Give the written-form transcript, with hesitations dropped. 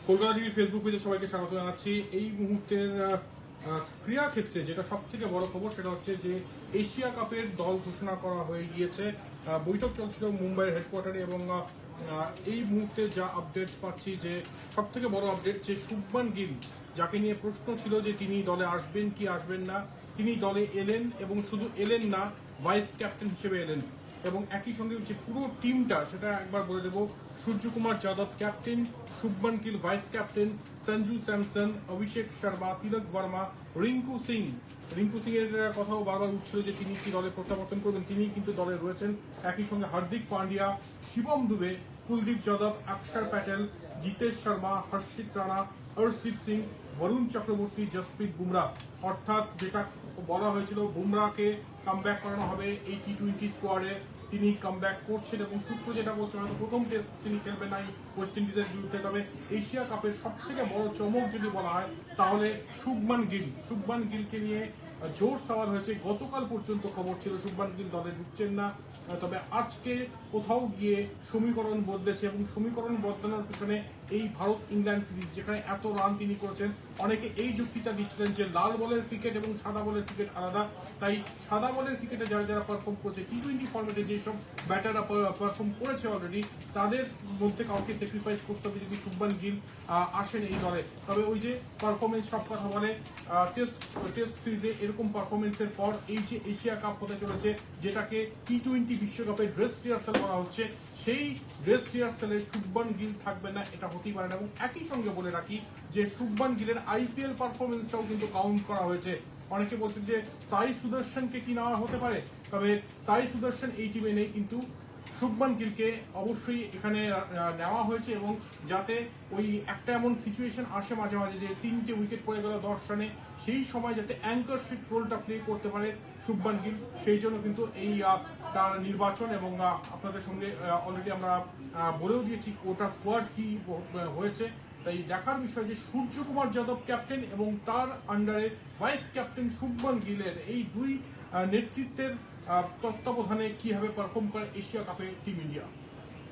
কলকাতা টিভির ফেসবুক পেজে সবাইকে স্বাগত জানাচ্ছি। এই মুহূর্তের ক্রীড়া ক্ষেত্রে যেটা সব থেকে বড় খবর সেটা হচ্ছে যে এশিয়া কাপের দল ঘোষণা করা হয়ে গিয়েছে। বৈঠক চলছিল মুম্বাইয়ের হেডকোয়ার্টারে এবং এই মুহূর্তে যা আপডেট পাচ্ছি যে সব থেকে বড় আপডেট যে শুভমান গিল, যাকে নিয়ে প্রশ্ন ছিল যে তিনি দলে আসবেন কি আসবেন না, তিনি দলে এলেন এবং শুধু এলেন না, ভাইস ক্যাপ্টেন হিসেবে এলেন। এবং একই সঙ্গে যে পুরো টিমটা সেটা একবার বলে দেবো, Suryakumar Yadav captain, Shubman Gill vice captain, Sanju Samson, Abhishek Sharma, Tilak Varma, Rinku Singh এর কথাও বারবার উঠছিল যে তিনি কি দলে প্রত্যাবর্তন করবেন, তিনি কিন্তু দলে রয়েছেন। একই সঙ্গে হার্দিক পান্ডিয়া, শিবম দুবে, কুলদীপ যাদব, অক্ষর প্যাটেল, জিতেশ শর্মা, হর্ষিত রানা, হর্ষদীপ সিং, বরুণ চক্রবর্তী, জসপ্রীত বুমরা। অর্থাৎ যেটা বলা হয়েছিল বুমরাকে কামব্যাক করানো হবে এই টি-20 স্কোয়াডে, তিনি কামব্যাক করছেন এবং সূত্র যেটা বলছে হয়তো প্রথম টেস্ট তিনি খেলবেন নাই ওয়েস্ট ইন্ডিজের বিরুদ্ধে। তবে এশিয়া কাপের সব থেকে বড় চমক যদি বলা হয় তাহলে শুভমান গিলকে নিয়ে জোর সওয়াল হয়েছে। গতকাল পর্যন্ত খবর ছিল শুভমান গিল দলে ঢুকছেন না, তবে আজকে কোথাও গিয়ে সমীকরণ বদলেছে এবং সমীকরণ বদলানোর পিছনে এই ভারত ইংল্যান্ড সিরিজ যেখানে এত রান তিনি করেছেন, অনেকে এই যুক্তিটা দিচ্ছিলেন যে লাল বলের ক্রিকেট এবং সাদা বলের ক্রিকেট আলাদা, তাই সাদা বলের ক্রিকেটে যারা পারফর্ম করেছে টি-20 ফর্মেটে যেসব ব্যাটাররা পারফর্ম করেছে অলরেডি, তাদের মধ্যে কাউকে স্যাক্রিফাইস করতে হবে যদি শুভমান গিল আসেন এই দলে। তবে ওই যে পারফরমেন্স সব কথা বলে, টেস্ট সিরিজে এরকম পারফরমেন্সের পর এই যে এশিয়া কাপ হতে চলেছে যেটাকে টি-20 বিশ্বকাপে ড্রেস রিহার্সাল করা হচ্ছে, সেই ড্রেস রিহার্সালে শুভমান গিল থাকবে না এটা হতেই পারে না। এবং একই সঙ্গে বলে রাখি যে শুভমান গিলের আইপিএল পারফরমেন্সটাও কিন্তু কাউন্ট করা হয়েছে। অনেকে বলছেন যে সাই সুদর্শনকে কি নেওয়া হতে পারে, তবে সাই সুদর্শন এই টিমে নেই, কিন্তু শুভমান গিলকে অবশ্যই এখানে নেওয়া হয়েছে এবং যাতে ওই একটা এমন সিচুয়েশন আসে মাঝে মাঝে যে 3টে উইকেট পড়ে গেল 10 রানে, সেই সময় যাতে অ্যাঙ্কারশিপ রোলটা প্লে করতে পারে শুভমান গিল, সেই জন্য কিন্তু এই তার নির্বাচন। এবং আপনাদের সঙ্গে অলরেডি আমরা বলেও দিয়েছি ওটা স্কোয়াড কি হয়েছে। তাই দেখার বিষয় যে সূর্যকুমার যাদব ক্যাপ্টেন এবং তার আন্ডারে ভাইস ক্যাপ্টেন শুভমান গিলের এই দুই নেতৃত্বের তত্ত্বাবধানে কিভাবে পারফর্ম করে এশিয়া কাপে টিম ইন্ডিয়া।